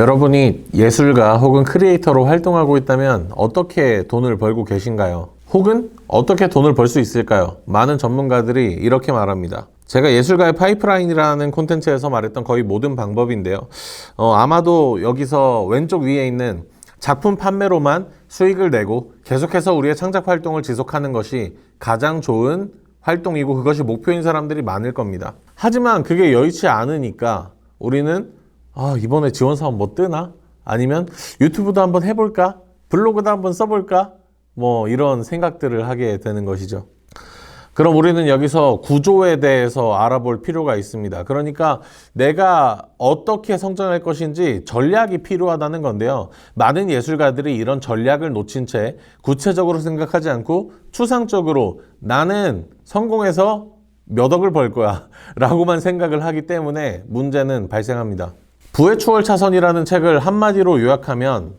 여러분이 예술가 혹은 크리에이터로 활동하고 있다면 어떻게 돈을 벌고 계신가요? 혹은 어떻게 돈을 벌 수 있을까요? 많은 전문가들이 이렇게 말합니다. 제가 예술가의 파이프라인이라는 콘텐츠에서 말했던 거의 모든 방법인데요. 아마도 여기서 왼쪽 위에 있는 작품 판매로만 수익을 내고 계속해서 우리의 창작 활동을 지속하는 것이 가장 좋은 활동이고 그것이 목표인 사람들이 많을 겁니다. 하지만 그게 여의치 않으니까 우리는 이번에 지원 사업 뭐 뜨나? 아니면 유튜브도 한번 해볼까? 블로그도 한번 써볼까? 뭐 이런 생각들을 하게 되는 것이죠. 그럼 우리는 여기서 구조에 대해서 알아볼 필요가 있습니다. 그러니까 내가 어떻게 성장할 것인지 전략이 필요하다는 건데요. 많은 예술가들이 이런 전략을 놓친 채 구체적으로 생각하지 않고 추상적으로 나는 성공해서 몇 억을 벌 거야 라고만 생각을 하기 때문에 문제는 발생합니다. 부의 추월 차선이라는 책을 한마디로 요약하면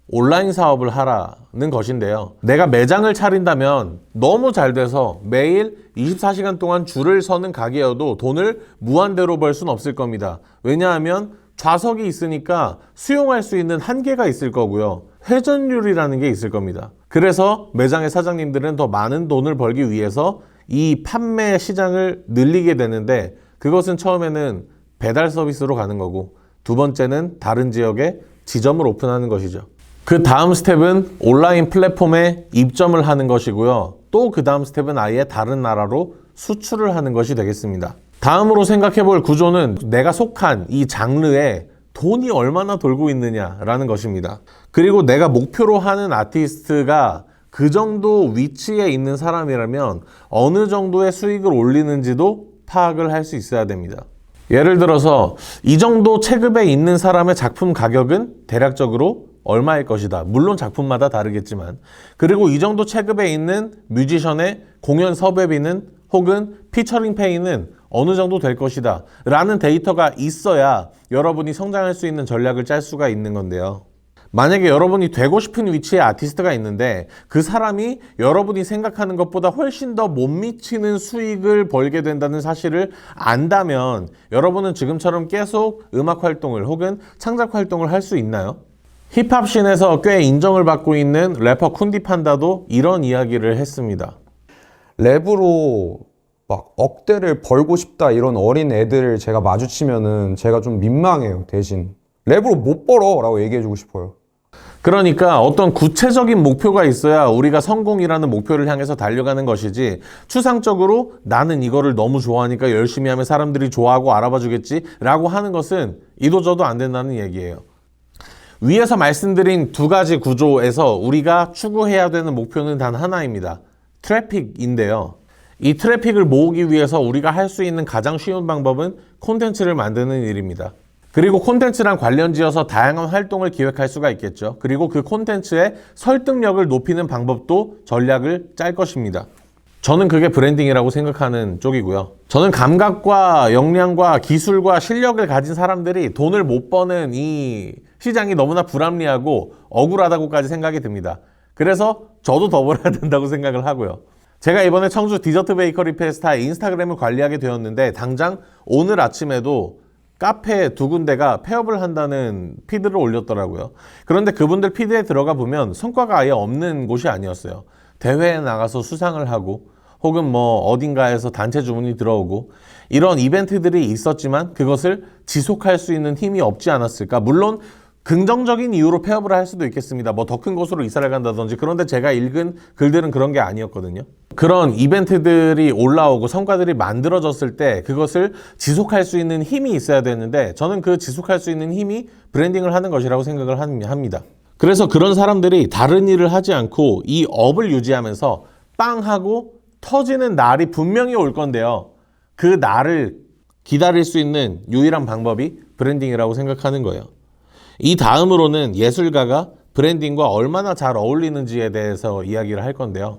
온라인 사업을 하라는 것인데요. 내가 매장을 차린다면 너무 잘 돼서 매일 24시간 동안 줄을 서는 가게여도 돈을 무한대로 벌 수는 없을 겁니다. 왜냐하면 좌석이 있으니까 수용할 수 있는 한계가 있을 거고요. 회전율이라는 게 있을 겁니다. 그래서 매장의 사장님들은 더 많은 돈을 벌기 위해서 이 판매 시장을 늘리게 되는데 그것은 처음에는 배달 서비스로 가는 거고 두 번째는 다른 지역에 지점을 오픈하는 것이죠. 그 다음 스텝은 온라인 플랫폼에 입점을 하는 것이고요. 또 그 다음 스텝은 아예 다른 나라로 수출을 하는 것이 되겠습니다. 다음으로 생각해 볼 구조는 내가 속한 이 장르에 돈이 얼마나 돌고 있느냐라는 것입니다. 그리고 내가 목표로 하는 아티스트가 그 정도 위치에 있는 사람이라면 어느 정도의 수익을 올리는지도 파악을 할 수 있어야 됩니다. 예를 들어서 이 정도 체급에 있는 사람의 작품 가격은 대략적으로 얼마일 것이다. 물론 작품마다 다르겠지만. 그리고 이 정도 체급에 있는 뮤지션의 공연 섭외비는 혹은 피처링 페이는 어느 정도 될 것이다 라는 데이터가 있어야 여러분이 성장할 수 있는 전략을 짤 수가 있는 건데요. 만약에 여러분이 되고 싶은 위치에 아티스트가 있는데 그 사람이 여러분이 생각하는 것보다 훨씬 더 못 미치는 수익을 벌게 된다는 사실을 안다면 여러분은 지금처럼 계속 음악 활동을 혹은 창작 활동을 할 수 있나요? 힙합 씬에서 꽤 인정을 받고 있는 래퍼 쿤디판다도 이런 이야기를 했습니다. 랩으로 막 억대를 벌고 싶다 이런 어린 애들을 제가 마주치면은 제가 좀 민망해요. 대신 랩으로 못 벌어 라고 얘기해주고 싶어요. 그러니까 어떤 구체적인 목표가 있어야 우리가 성공이라는 목표를 향해서 달려가는 것이지 추상적으로 나는 이거를 너무 좋아하니까 열심히 하면 사람들이 좋아하고 알아봐 주겠지 라고 하는 것은 이도저도 안 된다는 얘기예요. 위에서 말씀드린 두 가지 구조에서 우리가 추구해야 되는 목표는 단 하나입니다. 트래픽인데요. 이 트래픽을 모으기 위해서 우리가 할 수 있는 가장 쉬운 방법은 콘텐츠를 만드는 일입니다. 그리고 콘텐츠랑 관련지어서 다양한 활동을 기획할 수가 있겠죠. 그리고 그 콘텐츠의 설득력을 높이는 방법도 전략을 짤 것입니다. 저는 그게 브랜딩이라고 생각하는 쪽이고요. 저는 감각과 역량과 기술과 실력을 가진 사람들이 돈을 못 버는 이 시장이 너무나 불합리하고 억울하다고까지 생각이 듭니다. 그래서 저도 더 벌어야 된다고 생각을 하고요. 제가 이번에 청주 디저트 베이커리 페스타의 인스타그램을 관리하게 되었는데 당장 오늘 아침에도 카페 두 군데가 폐업을 한다는 피드를 올렸더라고요. 그런데 그분들 피드에 들어가 보면 성과가 아예 없는 곳이 아니었어요. 대회에 나가서 수상을 하고 혹은 뭐 어딘가에서 단체 주문이 들어오고 이런 이벤트들이 있었지만 그것을 지속할 수 있는 힘이 없지 않았을까. 물론 긍정적인 이유로 폐업을 할 수도 있겠습니다. 뭐 더 큰 곳으로 이사를 간다든지. 그런데 제가 읽은 글들은 그런 게 아니었거든요. 그런 이벤트들이 올라오고 성과들이 만들어졌을 때 그것을 지속할 수 있는 힘이 있어야 되는데 저는 그 지속할 수 있는 힘이 브랜딩을 하는 것이라고 생각을 합니다. 그래서 그런 사람들이 다른 일을 하지 않고 이 업을 유지하면서 빵 하고 터지는 날이 분명히 올 건데요. 그 날을 기다릴 수 있는 유일한 방법이 브랜딩이라고 생각하는 거예요. 이 다음으로는 예술가가 브랜딩과 얼마나 잘 어울리는지에 대해서 이야기를 할 건데요.